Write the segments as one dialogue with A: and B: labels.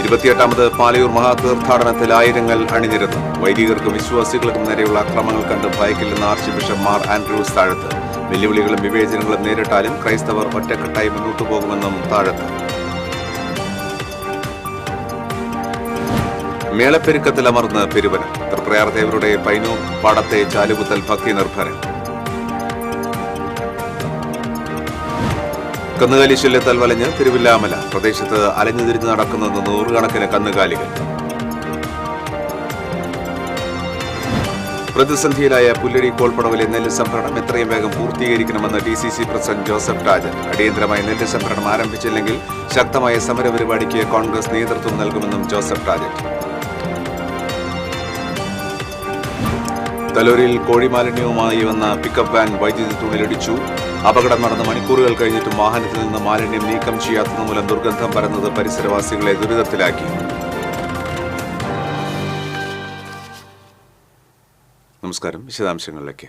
A: 28ാമത് പാലയൂർ മഹാതീർത്ഥാടനത്തിൽ ആയിരങ്ങൾ അണിനിരന്നു. വൈദികർക്കും വിശ്വാസികൾക്കും നേരെയുള്ള അക്രമങ്ങൾ കണ്ട് ഭയക്കില്ലെന്ന് ആർച്ച് ബിഷപ്പ് മാർ ആൻഡ്രൂസ് താഴത്ത്. വെല്ലുവിളികളും വിവേചനങ്ങളും നേരിട്ടാലും ക്രൈസ്തവർ ഒറ്റക്കെട്ടായി മുന്നോട്ടു പോകുമെന്നും താഴത്ത്. മേളപ്പെരുക്കത്തിലമർന്ന് പെരുവനം. തൃപ്രയാർ ദേവരുടെ പൈനൂർ പാടത്തെ ചാലുകുത്തൽ ഭക്തി നിർഭരം. കന്നുകാലി ശല്യത്താൽ വലഞ്ഞ് തിരുവില്ലാമല. പ്രദേശത്ത് അലഞ്ഞുതിരിഞ്ഞ് നടക്കുന്നത് നൂറുകണക്കിന് കന്നുകാലികൾ. പ്രതിസന്ധിയിലായ പുല്ലഴി കോൾപ്പടവിലെ നെല്ല് സംഭരണം എത്രയും വേഗം പൂർത്തീകരിക്കണമെന്ന് DCC പ്രസിഡന്റ് ജോസഫ് ടാജൻ. അടിയന്തരമായി നെല്ല് സംഭരണം ആരംഭിച്ചില്ലെങ്കിൽ ശക്തമായ സമരപരിപാടിക്ക് കോൺഗ്രസ് നേതൃത്വം നൽകുമെന്നും ജോസഫ് ടാജൻ. തലൂരിൽ കോഴിമാലിന്യവുമായി വന്ന പിക്കപ്പ് വാൻ വൈദ്യുതി തൂണിലിടിച്ചു. അപകടം നടന്ന മണിക്കൂറുകൾ കഴിഞ്ഞിട്ടും വാഹനത്തിൽ നിന്ന് മാലിന്യം നീക്കം ചെയ്യാത്തതുമൂലം ദുർഗന്ധം പരന്നത് പരിസരവാസികളെ ദുരിതത്തിലാക്കി. നമസ്കാരം. വിശദാംശങ്ങളിലേക്ക്.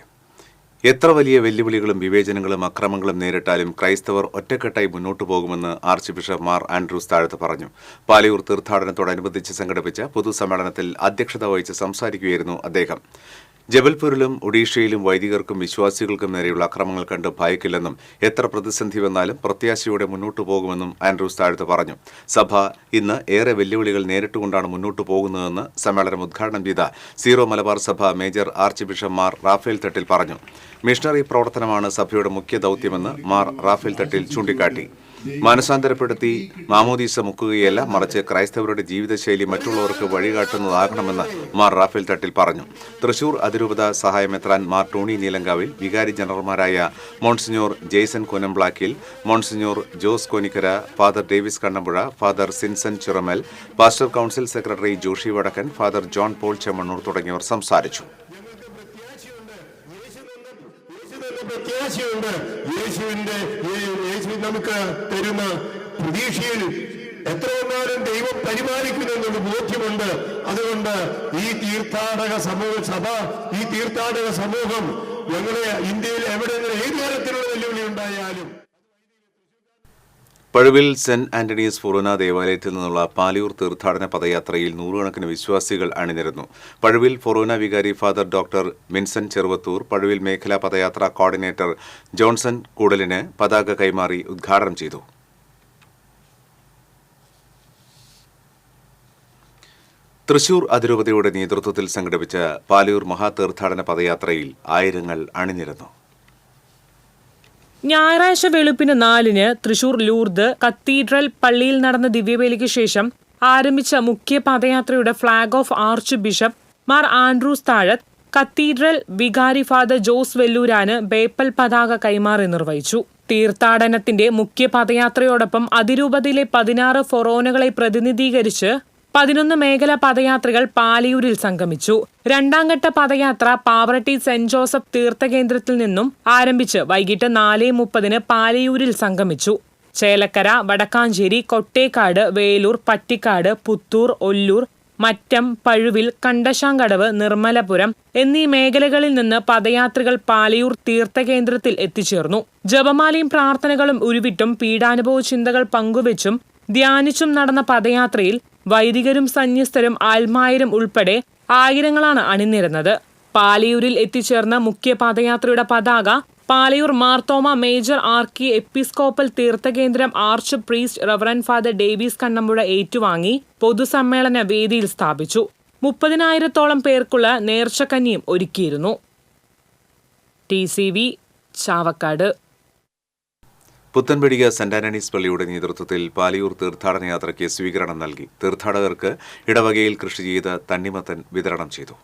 A: എത്ര വലിയ വെല്ലുവിളികളും വിവേചനങ്ങളും അക്രമങ്ങളും നേരിട്ടാലും ക്രൈസ്തവർ ഒറ്റക്കെട്ടായി മുന്നോട്ടു പോകുമെന്ന് ആർച്ച് ബിഷപ്പ് മാർ ആൻഡ്രൂസ് താഴത്ത് പറഞ്ഞു. പാലയൂർ തീർത്ഥാടനത്തോടനുബന്ധിച്ച് സംഘടിപ്പിച്ച പൊതുസമ്മേളനത്തിൽ അധ്യക്ഷത വഹിച്ച് സംസാരിക്കുകയായിരുന്നു അദ്ദേഹം. ജബൽപൂരിലും ഒഡീഷയിലും വൈദികർക്കും വിശ്വാസികൾക്കും നേരെയുള്ള അക്രമങ്ങൾ കണ്ട് ഭയക്കില്ലെന്നും എത്ര പ്രതിസന്ധി വന്നാലും പ്രത്യാശയോടെ മുന്നോട്ടു പോകുമെന്നും ആൻഡ്രൂസ് താഴത്ത് പറഞ്ഞു. സഭ ഇന്ന് ഏറെ വെല്ലുവിളികൾ നേരിട്ടുകൊണ്ടാണ് മുന്നോട്ടു പോകുന്നതെന്ന് സമ്മേളനം ഉദ്ഘാടനം ചെയ്ത സീറോ മലബാർ സഭ major archbishop Mar Raphael Thattil പറഞ്ഞു. മിഷണറി പ്രവർത്തനമാണ് സഭയുടെ മുഖ്യ ദൌത്യമെന്ന് മാർ റാഫേൽ തട്ടിൽ ചൂണ്ടിക്കാട്ടി. മാനസാന്തരപ്പെടുത്തി മാമോദീസ മുക്കുകയല്ല, മറിച്ച് ക്രൈസ്തവരുടെ ജീവിതശൈലി മറ്റുള്ളവർക്ക് വഴികാട്ടുന്നതാകണമെന്ന് മാർ റാഫേൽ തട്ടിൽ പറഞ്ഞു. തൃശൂർ അതിരൂപത സഹായമെത്രാൻ മാർ ടോണി നീലങ്കാവിൽ, വികാരി ജനറൽമാരായ monsignor Jaison Konamblakkil, monsignor Jose Konikkara, father Davis Kannampuzha, father Sinson Chiramal, pastor council secretary Joshi Vadakkan, father John Paul Chemmanur തുടങ്ങിയവർ സംസാരിച്ചു.
B: പ്രത്യാശയുണ്ട്. യേശു നമുക്ക് തരുന്ന പ്രതീക്ഷയിൽ എത്ര വന്നാലും ദൈവം പരിപാലിക്കുമെന്നുള്ള ബോധ്യമുണ്ട്. അതുകൊണ്ട് ഈ തീർത്ഥാടക സമൂഹം ഞങ്ങളെ ഇന്ത്യയിൽ എവിടെയെങ്കിലും ഏത് തരത്തിലുള്ള വെല്ലുവിളി ഉണ്ടായാലും.
A: പഴുവിൽ സെന്റ് ആന്റണീസ് ഫൊറോന ദേവാലയത്തിൽ നിന്നുള്ള പാലയൂർ തീർത്ഥാടന പദയാത്രയിൽ നൂറുകണക്കിന് വിശ്വാസികൾ അണിനിരന്നു. പഴുവിൽ ഫൊറോന വികാരി father doctor Vincent Cheruvathur, Pazhuvil മേഖലാ പദയാത്രാ കോർഡിനേറ്റർ ജോൺസൺ കൂടലിന് പതാക കൈമാറി ഉദ്ഘാടനം ചെയ്തു. തൃശൂർ അതിരൂപതയുടെ നേതൃത്വത്തിൽ സംഘടിപ്പിച്ച പാലയൂർ മഹാതീർത്ഥാടന പദയാത്രയിൽ ആയിരങ്ങൾ അണിനിരന്നു.
C: ഞായറാഴ്ച വെളുപ്പിന് 4-ന് തൃശൂർ ലൂർദ് കത്തീഡ്രൽ പള്ളിയിൽ നടന്ന ദിവ്യബലിക്ക് ശേഷം ആരംഭിച്ച മുഖ്യ പദയാത്രയുടെ flag off archbishop Mar Andrews Thazhath cathedral വികാരി ഫാദർ ജോസ് വെല്ലൂരാന് ബേപ്പൽ പതാക കൈമാറി നിർവഹിച്ചു. തീർത്ഥാടനത്തിന്റെ മുഖ്യ പദയാത്രയോടൊപ്പം അതിരൂപതയിലെ 16 ഫൊറോനകളെ പ്രതിനിധീകരിച്ച് 11 മേഖലാ പദയാത്രകൾ പാലയൂരിൽ സംഗമിച്ചു. രണ്ടാംഘട്ട പദയാത്ര പാവറട്ടി സെന്റ് ജോസഫ് തീർത്ഥകേന്ദ്രത്തിൽ നിന്നും ആരംഭിച്ച് വൈകിട്ട് 4:30 പാലയൂരിൽ സംഗമിച്ചു. ചേലക്കര, വടക്കാഞ്ചേരി, കൊട്ടേക്കാട്, വേലൂർ, പട്ടിക്കാട്, പുത്തൂർ, ഒല്ലൂർ, മറ്റം, പഴുവിൽ, കണ്ടശാങ്കടവ്, നിർമ്മലപുരം എന്നീ മേഖലകളിൽ നിന്ന് പദയാത്രികൾ പാലയൂർ തീർത്ഥകേന്ദ്രത്തിൽ എത്തിച്ചേർന്നു. ജപമാലയും പ്രാർത്ഥനകളും ഉരുവിട്ടും പീഡാനുഭവ ചിന്തകൾ പങ്കുവച്ചും ധ്യാനിച്ചും നടന്ന പദയാത്രയിൽ വൈദികരും സന്യസ്തരും ആത്മായരും ഉൾപ്പെടെ ആയിരങ്ങളാണ് അണിനിരന്നത്. പാലയൂരിൽ എത്തിച്ചേർന്ന മുഖ്യ പദയാത്രയുടെ പതാക Palayur Marthoma major archiepiscopal തീർത്ഥകേന്ദ്രം archpriest reverend father Davis Kannampuzha ഏറ്റുവാങ്ങി പൊതുസമ്മേളന വേദിയിൽ സ്ഥാപിച്ചു. 30,000-ഓളം പേർക്കുള്ള നേർച്ചക്കഞ്ഞിയും ഒരുക്കിയിരുന്നു. TCV Chavakkad.
A: Puthanpeedika saint Antony's പള്ളിയുടെ നേതൃത്വത്തിൽ പാലയൂർ തീർത്ഥാടന യാത്രയ്ക്ക് സ്വീകരണം നൽകി. തീർത്ഥാടകർക്ക് ഇടവകയിൽ കൃഷി ചെയ്ത തണ്ണിമത്തൻ വിതരണം ചെയ്തു.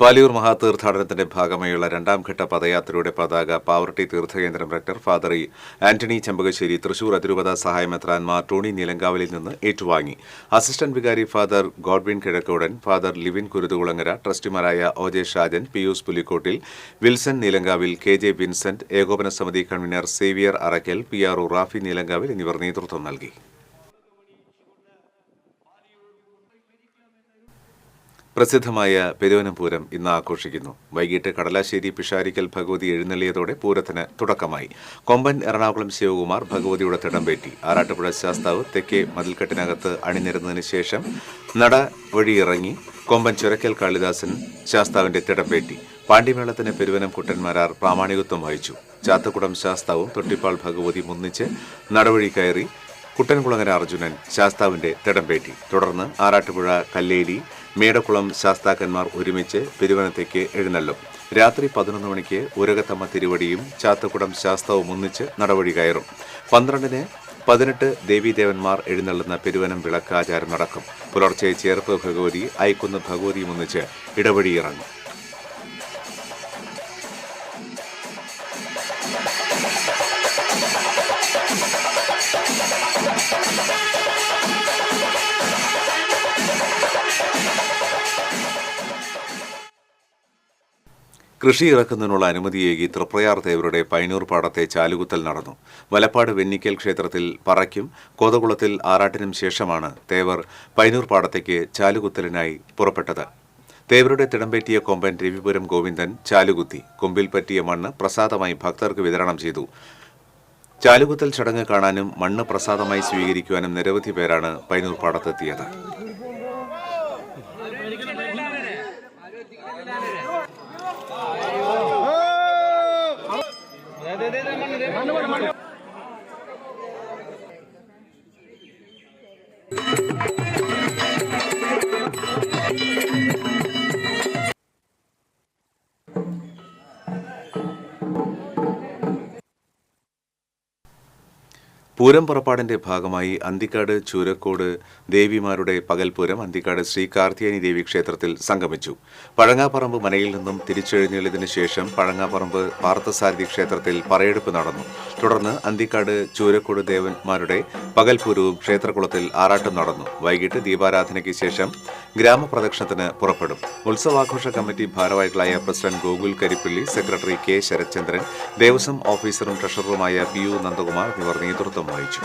A: പാലയൂർ മഹാതീർത്ഥാടനത്തിന്റെ ഭാഗമായുള്ള രണ്ടാംഘട്ട പദയാത്രയുടെ പതാക പാവറട്ടി തീർത്ഥകേന്ദ്രം റെക്ടർ ഫാദർ ആന്റണി ചെമ്പകശ്ശേരി, തൃശൂർ അതിരൂപത സഹായമെത്രാൻ മാർ ടോണി നീലങ്കാവിലിൽ നിന്ന് ഏറ്റുവാങ്ങി. അസിസ്റ്റന്റ് വികാരി ഫാദർ ഗോഡ്വിൻ കിഴക്കോടൻ, ഫാദർ ലിവിൻ കുരുതുകുളങ്ങര, ട്രസ്റ്റിമാരായ OJ ഷാജൻ, പിയൂസ് പുലിക്കോട്ടിൽ, വിൽസൺ നീലങ്കാവിൽ, KJ വിൻസെന്റ്, ഏകോപന സമിതി കൺവീനർ സേവിയർ അറക്കൽ, PRO റാഫി നീലങ്കാവിൽ എന്നിവർ നേതൃത്വം നൽകി. പ്രസിദ്ധമായ പെരുവനം പൂരം ഇന്ന് ആഘോഷിക്കുന്നു. വൈകിട്ട് കടലാശ്ശേരി പിഷാരിക്കൽ ഭഗവതി എഴുന്നള്ളിയതോടെ പൂരത്തിന് തുടക്കമായി. കൊമ്പൻ എറണാകുളം ശിവകുമാർ ഭഗവതിയുടെ തിടമ്പേറ്റി. ആറാട്ടുപുഴ ശാസ്താവ് തെക്കേ മതിൽക്കെട്ടിനകത്ത് അണിനിരന്നതിന് ശേഷം നട വഴിയിറങ്ങി കൊമ്പൻ ചുരക്കൽ കാളിദാസൻ ശാസ്താവിന്റെ തിടമ്പേറ്റി. പാണ്ടിമേളത്തിന് പെരുവനം കുട്ടന്മാരാർ പ്രാമാണികത്വം വഹിച്ചു. ചാത്തക്കുടം ശാസ്താവും തൊട്ടിപ്പാൾ ഭഗവതി ഒന്നിച്ച് നടവഴി കയറി കുട്ടൻകുളങ്ങര അർജുനൻ ശാസ്താവിന്റെ തിടമ്പേറ്റി. തുടർന്ന് ആറാട്ടുപുഴ കല്ലേലി മേടക്കുളം ശാസ്താക്കന്മാർ ഒരുമിച്ച് പെരുവനത്തേക്ക് എഴുന്നള്ളും. രാത്രി 11 മണിക്ക് ഉരകത്തമ്മ തിരുവടിയും ചാത്തക്കുടം ശാസ്താവും ഒന്നിച്ച് നടവഴി കയറും. 12-ന് 18 ദേവീദേവന്മാർ എഴുന്നള്ളുന്ന പെരുവനം വിളക്കാചാരം നടക്കും. പുലർച്ചെ ചേർപ്പ് ഭഗവതി ഐക്കുന്ന് ഭഗവതിയും ഒന്നിച്ച് ഇടവഴിയിറങ്ങും. കൃഷി ഇറക്കുന്നതിനുള്ള അനുമതിയേകി തൃപ്രയാർ തേവരുടെ പൈനൂർ പാടത്തെ ചാലുകുത്തൽ നടന്നു. വലപ്പാട് വെന്നിക്കൽ ക്ഷേത്രത്തിൽ പറയ്ക്കും കോതകുളത്തിൽ ആറാട്ടിനും ശേഷമാണ് തേവർ പൈനൂർ പാടത്തേക്ക് ചാലുകുത്തലിനായി പുറപ്പെട്ടത്. തേവരുടെ തിടമ്പേറ്റിയ കൊമ്പൻ രവിപുരം ഗോവിന്ദൻ ചാലുകുത്തി. കൊമ്പിൽ പറ്റിയ മണ്ണ് പ്രസാദമായി ഭക്തർക്ക് വിതരണം ചെയ്തു. ചാലുകുത്തൽ ചടങ്ങ് കാണാനും മണ്ണ് പ്രസാദമായി സ്വീകരിക്കുവാനും നിരവധി പേരാണ് പൈനൂർ പാടത്തെത്തിയത്. പൂരം പുറപ്പാടിന്റെ ഭാഗമായി അന്തിക്കാട് ചൂരക്കോട് ദേവിമാരുടെ പകൽപൂരം അന്തിക്കാട് ശ്രീ കാർത്തിയാനി ദേവി ക്ഷേത്രത്തിൽ സംഗമിച്ചു. പഴങ്ങാപ്പറമ്പ് മനയിൽ നിന്നും തിരിച്ചെഴുന്നള്ളിയതിനു ശേഷം പഴങ്ങാപ്പറമ്പ് പാർത്ഥസാരഥി ക്ഷേത്രത്തിൽ പറയെടുപ്പ് നടന്നു. തുടർന്ന് അന്തിക്കാട് ചൂരക്കോട് ദേവന്മാരുടെ പകൽപൂരവും ക്ഷേത്രകുളത്തിൽ ആറാട്ടും നടന്നു. വൈകിട്ട് ദീപാരാധനയ്ക്ക് ശേഷം ഗ്രാമപ്രദക്ഷിണത്തിന് പുറപ്പെടും. ഉത്സവാഘോഷ കമ്മിറ്റി ഭാരവാഹികളായ president Gokul Karippally, secretary K Sarathchandran, Devaswom ഓഫീസറും ട്രഷററുമായ പി യു നന്ദകുമാർ എന്നിവർ നേതൃത്വം വഹിച്ചു.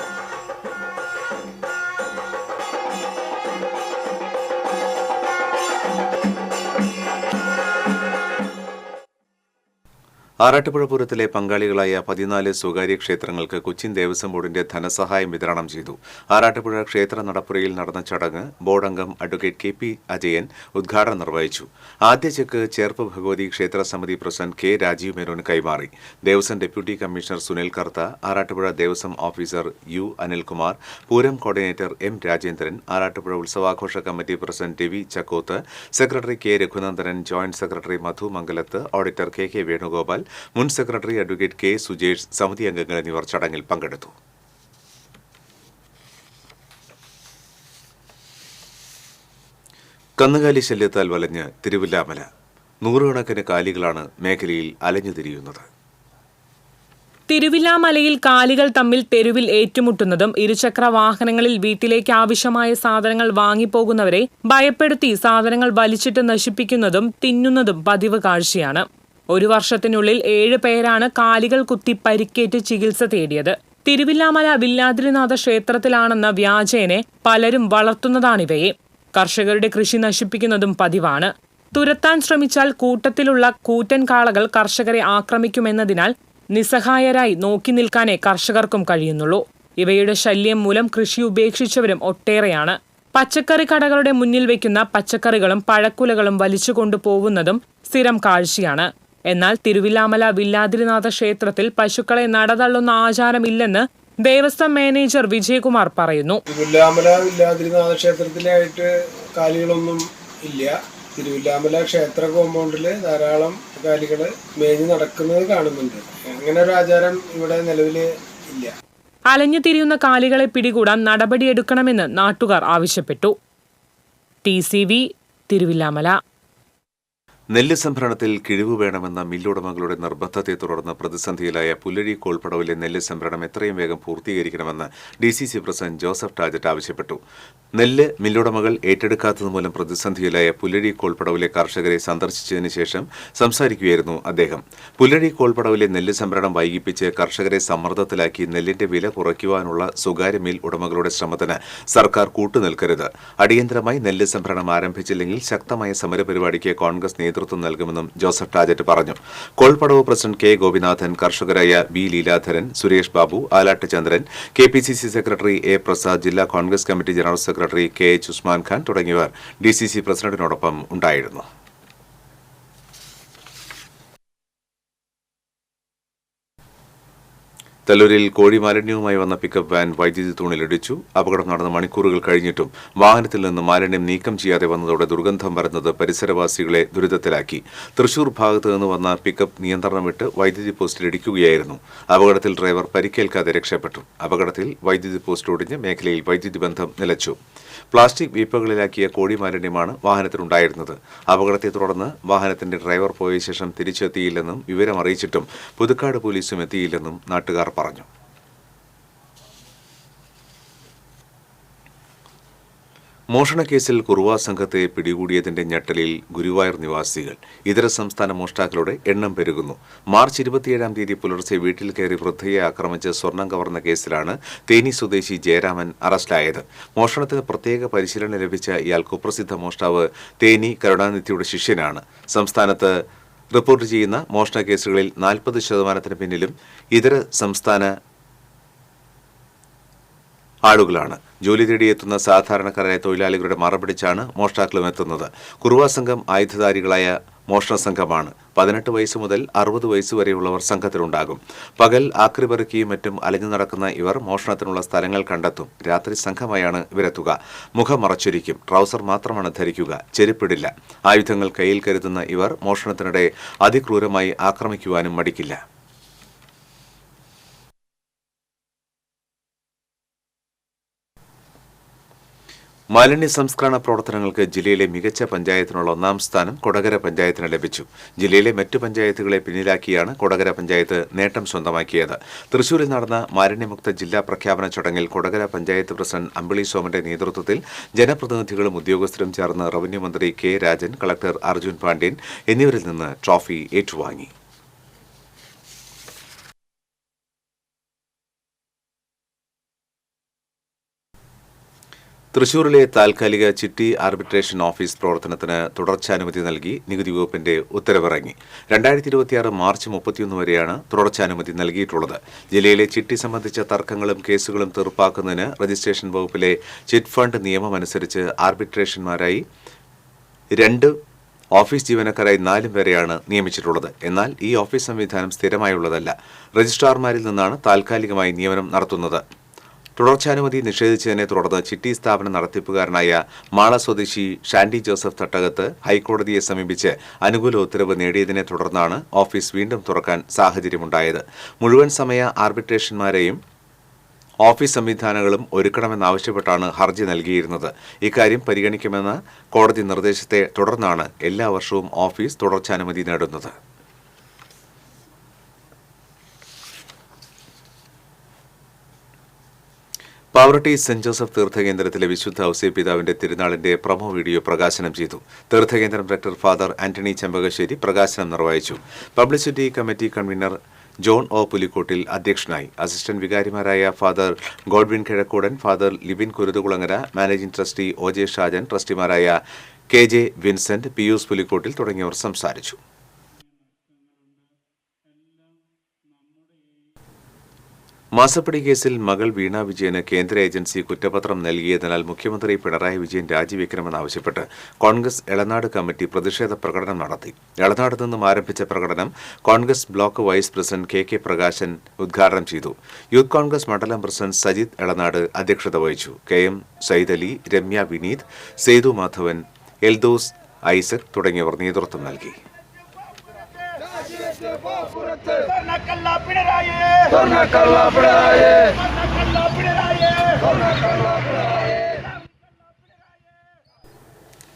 A: ആറാട്ടുപുഴ പൂരത്തിലെ പങ്കാളികളായ 14 സ്വകാര്യ ക്ഷേത്രങ്ങൾക്ക് കൊച്ചിൻ ദേവസ്വം ബോർഡിന്റെ ധനസഹായം വിതരണം ചെയ്തു. ആറാട്ടുപുഴ ക്ഷേത്ര നടപ്പുരയിൽ നടന്ന ചടങ്ങ് ബോർഡ് അംഗം അഡ്വക്കേറ്റ് കെ പി അജയൻ ഉദ്ഘാടനം നിർവഹിച്ചു. ആദ്യ ചെക്ക് ചേർപ്പ് ഭഗവതി ക്ഷേത്ര സമിതി പ്രസിഡന്റ് കെ രാജീവ് മേനോന് കൈമാറി. Devaswom deputy commissioner Sunil Kartha, Arattupuzha Devaswom officer U Anilkumar, Pooram coordinator M Rajendran, Arattupuzha ഉത്സവാഘോഷ committee president Ravi Chakkoth, secretary K Raghunandanan, joint secretary Madhu Mangalath, auditor K K Venugopal, മുൻ സെക്രട്ടറി അഡ്വക്കേറ്റ് കെ സുജേഷ്, സമിതി അംഗങ്ങൾ എന്നിവർ ചടങ്ങിൽ പങ്കെടുത്തു. കന്നുകാലി ശല്യത്താൽ വലഞ്ഞ് തിരുവില്ലാമല. നൂറുകണക്കിന് കാലികളാണ് മേഖലയിൽ അലഞ്ഞുതിരിയുന്നത്.
C: തിരുവില്ലാമലയിൽ കാലികൾ തമ്മിൽ തെരുവിൽ ഏറ്റുമുട്ടുന്നതും ഇരുചക്ര വാഹനങ്ങളിൽ വീട്ടിലേക്ക് ആവശ്യമായ സാധനങ്ങൾ വാങ്ങിപ്പോകുന്നവരെ ഭയപ്പെടുത്തി സാധനങ്ങൾ വലിച്ചിട്ട് നശിപ്പിക്കുന്നതും തിന്നുന്നതും പതിവ് കാഴ്ചയാണ്. 1 വർഷത്തിനുള്ളിൽ 7 പേരാണ് കാലികൾ കുത്തി പരിക്കേറ്റ് ചികിത്സ തേടിയത്. തിരുവില്ലാമല വില്ലാദ്രിനാഥ ക്ഷേത്രത്തിലാണെന്ന വ്യാജേനെ പലരും വളർത്തുന്നതാണിവയെ. കർഷകരുടെ കൃഷി നശിപ്പിക്കുന്നതും പതിവാണ്. തുരത്താൻ ശ്രമിച്ചാൽ കൂട്ടത്തിലുള്ള കൂറ്റൻ കാളകൾ കർഷകരെ ആക്രമിക്കുമെന്നതിനാൽ നിസ്സഹായരായി നോക്കി നിൽക്കാനേ കർഷകർക്കും കഴിയുന്നുള്ളൂ. ഇവയുടെ ശല്യം മൂലം കൃഷി ഉപേക്ഷിച്ചവരും ഒട്ടേറെയാണ്. പച്ചക്കറി കടകളുടെ മുന്നിൽ വയ്ക്കുന്ന പച്ചക്കറികളും പഴക്കുലകളും വലിച്ചു കൊണ്ടുപോകുന്നതും സ്ഥിരം കാഴ്ചയാണ്. എന്നാൽ തിരുവില്ലാമല വില്ലാദ്രിനാഥ ക്ഷേത്രത്തിൽ പശുക്കളെ നടതള്ളുന്ന ആചാരമില്ലെന്ന് ദേവസ്വം മാനേജർ വിജയകുമാർ പറയുന്നു.
D: തിരുവില്ലാമല വില്ലാദ്രിനാഥ ക്ഷേത്രത്തിലായിട്ട് കാലികളൊന്നും ഇല്ല. തിരുവില്ലാമല ക്ഷേത്ര കോമ്പൗണ്ടില് ധാരാളം കാലികള് മേഞ്ഞു നടക്കുന്നത് കാണുന്നുണ്ട്. അങ്ങനെ ഒരു ആചാരം ഇവിടെ നിലവില് ഇല്ല.
C: അലഞ്ഞു തിരിയുന്ന കാലികളെ പിടികൂടാൻ നടപടിയെടുക്കണമെന്ന് നാട്ടുകാർ ആവശ്യപ്പെട്ടു. TCV തിരുവില്ലാമല.
A: നെല്ല് സംഭരണത്തിൽ കിഴിവ് വേണമെന്ന മില്ലുടമകളുടെ നിർബന്ധത്തെ തുടർന്ന് പ്രതിസന്ധിയിലായ പുല്ലഴി കോൾപ്പടവിലെ നെല്ല് സംഭരണം എത്രയും വേഗം പൂർത്തീകരിക്കണമെന്ന് DCC പ്രസിഡന്റ് ജോസഫ് ടാജറ്റ് ആവശ്യപ്പെട്ടു. നെല്ല് മില്ലുടമകൾ ഏറ്റെടുക്കാത്തതുമൂലം പ്രതിസന്ധിയിലായ പുല്ലഴി കോൾപ്പടവിലെ കർഷകരെ സന്ദർശിച്ചതിന് ശേഷം സംസാരിക്കുകയായിരുന്നു അദ്ദേഹം. പുല്ലഴി കോൾപ്പടവിലെ നെല്ല് സംഭരണം വൈകിപ്പിച്ച് കർഷകരെ സമ്മർദ്ദത്തിലാക്കി നെല്ലിന്റെ വില കുറയ്ക്കുവാനുള്ള സ്വകാര്യ മിൽ ഉടമകളുടെ ശ്രമത്തിന് സർക്കാർ കൂട്ടുനിൽക്കരുത്. അടിയന്തരമായി നെല്ല് സംഭരണം ആരംഭിച്ചില്ലെങ്കിൽ ശക്തമായ സമരപരിപാടിക്ക് കോൺഗ്രസ് നേതൃത്വം നൽകുമെന്നും ജോസഫ് ടാജറ്റ് പറഞ്ഞു. കോൾപ്പടവ് പ്രസിഡന്റ് കെ ഗോപിനാഥൻ, കർഷകരായ B Leeladharan, Suresh Babu, Alatt Chandran, KPCC secretary A Prasad, ജില്ലാ Congress committee general secretary KH Usman Khan തുടങ്ങിയവർ DCC പ്രസിഡന്റിനോടൊപ്പം ഉണ്ടായിരുന്നു. തല്ലൂരിൽ കോഴിമാലിന്യവുമായി വന്ന പിക്കപ്പ് വാൻ വൈദ്യുതി തൂണിലിടിച്ചു. അപകടം നടന്ന മണിക്കൂറുകൾ കഴിഞ്ഞിട്ടും വാഹനത്തിൽ നിന്ന് മാലിന്യം നീക്കം ചെയ്യാതെ വന്നതോടെ ദുർഗന്ധം വരുന്നത് പരിസരവാസികളെ ദുരിതത്തിലാക്കി. തൃശൂർ ഭാഗത്തു നിന്ന് വന്ന പിക്കപ്പ് നിയന്ത്രണം വിട്ട് വൈദ്യുതി പോസ്റ്റിൽ ഇടിക്കുകയായിരുന്നു. അപകടത്തിൽ ഡ്രൈവർ പരിക്കേൽക്കാതെ രക്ഷപ്പെട്ടു. അപകടത്തിൽ വൈദ്യുതി പോസ്റ്റ് ഒടിഞ്ഞ് മേഖലയിൽ വൈദ്യുതി ബന്ധം നിലച്ചു. പ്ലാസ്റ്റിക് വീപ്പകളിലാക്കിയ കോഴിമാലിന്യമാണ് വാഹനത്തിലുണ്ടായിരുന്നത്. അപകടത്തെ തുടർന്ന് വാഹനത്തിന്റെ ഡ്രൈവർ പോയ ശേഷം തിരിച്ചെത്തിയില്ലെന്നും വിവരമറിയിച്ചിട്ടും പുതുക്കാട് പോലീസും എത്തിയില്ലെന്നും നാട്ടുകാർ പറഞ്ഞു. മോഷണക്കേസിൽ കുറുവാ സംഘത്തെ പിടികൂടിയതിന്റെ ഞെട്ടലിൽ ഗുരുവായൂർ നിവാസികൾ. ഇതര സംസ്ഥാന മോഷ്ടാക്കളുടെ എണ്ണം പെരുകുന്നു. മാർച്ച് 27-ാം തീയതി പുലർച്ചെ വീട്ടിൽ കയറി വൃദ്ധയെ ആക്രമിച്ച് സ്വർണം കവർന്ന കേസിലാണ് തേനി സ്വദേശി ജയരാമൻ അറസ്റ്റിലായത്. മോഷണത്തിന് പ്രത്യേക പരിശീലനം ലഭിച്ച ഇയാൾ കുപ്രസിദ്ധ മോഷ്ടാവ് തേനി കരുണാനിധിയുടെ ശിഷ്യനാണ്. സംസ്ഥാനത്ത് റിപ്പോർട്ട് ചെയ്യുന്ന മോഷണ കേസുകളിൽ 40% പിന്നിലും ഇതര സംസ്ഥാന ആളുകളാണ്. ജോലി തേടിയെത്തുന്ന സാധാരണക്കാരായ തൊഴിലാളികളുടെ മറപിടിച്ചാണ് മോഷ്ടാക്കളും എത്തുന്നത്. കുറുവാ സംഘം ആയുധധാരികളായ മോഷണ സംഘമാണ്. 18 വയസ്സ് മുതൽ 60 വയസ്സ് വരെയുള്ളവർ സംഘത്തിലുണ്ടാകും. പകൽ ആക്രിപെറുക്കിയും മറ്റും അലഞ്ഞു നടക്കുന്ന ഇവർ മോഷണത്തിനുള്ള സ്ഥലങ്ങൾ കണ്ടെത്തും. രാത്രി സംഘമായാണ് ഇവരെത്തുക. മുഖം മറച്ചിരിക്കും. ട്രൗസർ മാത്രമാണ് ധരിക്കുക. ചെരുപ്പിടില്ല. ആയുധങ്ങൾ കയ്യിൽ കരുതുന്ന ഇവർ മോഷണത്തിനിടെ അതിക്രൂരമായി ആക്രമിക്കുവാനും മടിക്കില്ല. മാലിന്യ സംസ്കരണ പ്രവർത്തനങ്ങൾക്ക് ജില്ലയിലെ മികച്ച പഞ്ചായത്തിനുള്ള 1ാം സ്ഥാനം കൊടകര പഞ്ചായത്തിന് ലഭിച്ചു. ജില്ലയിലെ മറ്റു പഞ്ചായത്തുകളെ പിന്നിലാക്കിയാണ് കൊടകര പഞ്ചായത്ത് നേട്ടം സ്വന്തമാക്കിയത്. തൃശൂരിൽ നടന്ന മാലിന്യമുക്ത ജില്ലാ പ്രഖ്യാപന ചടങ്ങിൽ കൊടകര പഞ്ചായത്ത് പ്രസിഡന്റ് അമ്പിളി സോമന്റെ നേതൃത്വത്തിൽ ജനപ്രതിനിധികളും ഉദ്യോഗസ്ഥരും ചേർന്ന് റവന്യൂ മന്ത്രി K രാജൻ, കളക്ടർ അർജുൻ പാണ്ഡ്യൻ എന്നിവരിൽ നിന്ന് ട്രോഫി ഏറ്റുവാങ്ങി. തൃശൂരിലെ താൽക്കാലിക ചിട്ടി ആർബിട്രേഷൻ ഓഫീസ് പ്രവർത്തനത്തിന് തുടർച്ചാനുമതി നൽകി നികുതി വകുപ്പിന്റെ ഉത്തരവിറങ്ങി. 2026 മാർച്ച് 31 വരെയാണ് തുടർച്ചാനുമതി നൽകിയിട്ടുള്ളത്. ജില്ലയിലെ ചിട്ടി സംബന്ധിച്ച തർക്കങ്ങളും കേസുകളും തീർപ്പാക്കുന്നതിന് രജിസ്ട്രേഷൻ വകുപ്പിലെ ചിറ്റ് ഫണ്ട് നിയമം അനുസരിച്ച് ആർബിട്രേഷന്മാരായി 2 ഓഫീസ് ജീവനക്കാരായി 4 പേരെയാണ് നിയമിച്ചിട്ടുള്ളത്. എന്നാൽ ഈ ഓഫീസ് സംവിധാനം സ്ഥിരമായുള്ളതല്ല. രജിസ്ട്രാർമാരിൽ നിന്നാണ് താൽക്കാലികമായി നിയമനം നടത്തുന്നത്. തുടർച്ചാനുമതി നിഷേധിച്ചതിനെ തുടർന്ന് ചിട്ടി സ്ഥാപന നടത്തിപ്പുകാരനായ മാള സ്വദേശി ഷാൻഡി ജോസഫ് തട്ടകത്ത് ഹൈക്കോടതിയെ സമീപിച്ച് അനുകൂല ഉത്തരവ് നേടിയതിനെ തുടർന്നാണ് ഓഫീസ് വീണ്ടും തുറക്കാൻ സാഹചര്യമുണ്ടായത്. മുഴുവൻ സമയ ആർബിട്രേഷന്മാരെയും ഓഫീസ് സംവിധാനങ്ങളും ഒരുക്കണമെന്നാവശ്യപ്പെട്ടാണ് ഹർജി നൽകിയിരുന്നത്. ഇക്കാര്യം പരിഗണിക്കുമെന്ന കോടതി നിർദ്ദേശത്തെ തുടർന്നാണ് എല്ലാ വർഷവും ഓഫീസ് തുടർച്ചാനുമതി നേടുന്നത്. പാവറട്ടി സെന്റ് ജോസഫ് തീർത്ഥകേന്ദ്രത്തിലെ വിശുദ്ധ ഔസേപിതാവിന്റെ തിരുനാളിന്റെ പ്രൊമോ വീഡിയോ പ്രകാശനം ചെയ്തു. തീർത്ഥകേന്ദ്രം ഡയറക്ടർ ഫാദർ ആന്റണി ചെമ്പകശ്ശേരി പ്രകാശനം നിർവഹിച്ചു. Publicity committee convener John O Pulikkottil അധ്യക്ഷനായി. അസിസ്റ്റന്റ് വികാരിമാരായ father Godwin Kizhakkoodan, father Libin Kuruthukulangara, managing trustee OJ Shajan, ട്രസ്റ്റിമാരായ KJ വിൻസെന്റ്, പിയൂസ് പുലിക്കോട്ടിൽ തുടങ്ങിയവർ സംസാരിച്ചു. മാസപ്പടി കേസിൽ മകൾ വീണ വിജയന് കേന്ദ്ര ഏജൻസി കുറ്റപത്രം നൽകിയതിനാൽ മുഖ്യമന്ത്രി പിണറായി വിജയൻ രാജിവെക്കണമെന്നാവശ്യപ്പെട്ട് കോൺഗ്രസ് എളനാട് കമ്മിറ്റി പ്രതിഷേധ പ്രകടനം നടത്തി. എളനാട് നിന്നും ആരംഭിച്ച പ്രകടനം Congress block vice president KK Prakashan ഉദ്ഘാടനം ചെയ്തു. യൂത്ത് കോൺഗ്രസ് മണ്ഡലം പ്രസിഡന്റ് സജിത് എളനാട് അധ്യക്ഷത വഹിച്ചു. KM സൈദലി, രമ്യ വിനീത്, സേതു മാധവൻ, എൽദോസ് ഐസക് തുടങ്ങിയവർ നേതൃത്വം നൽകി.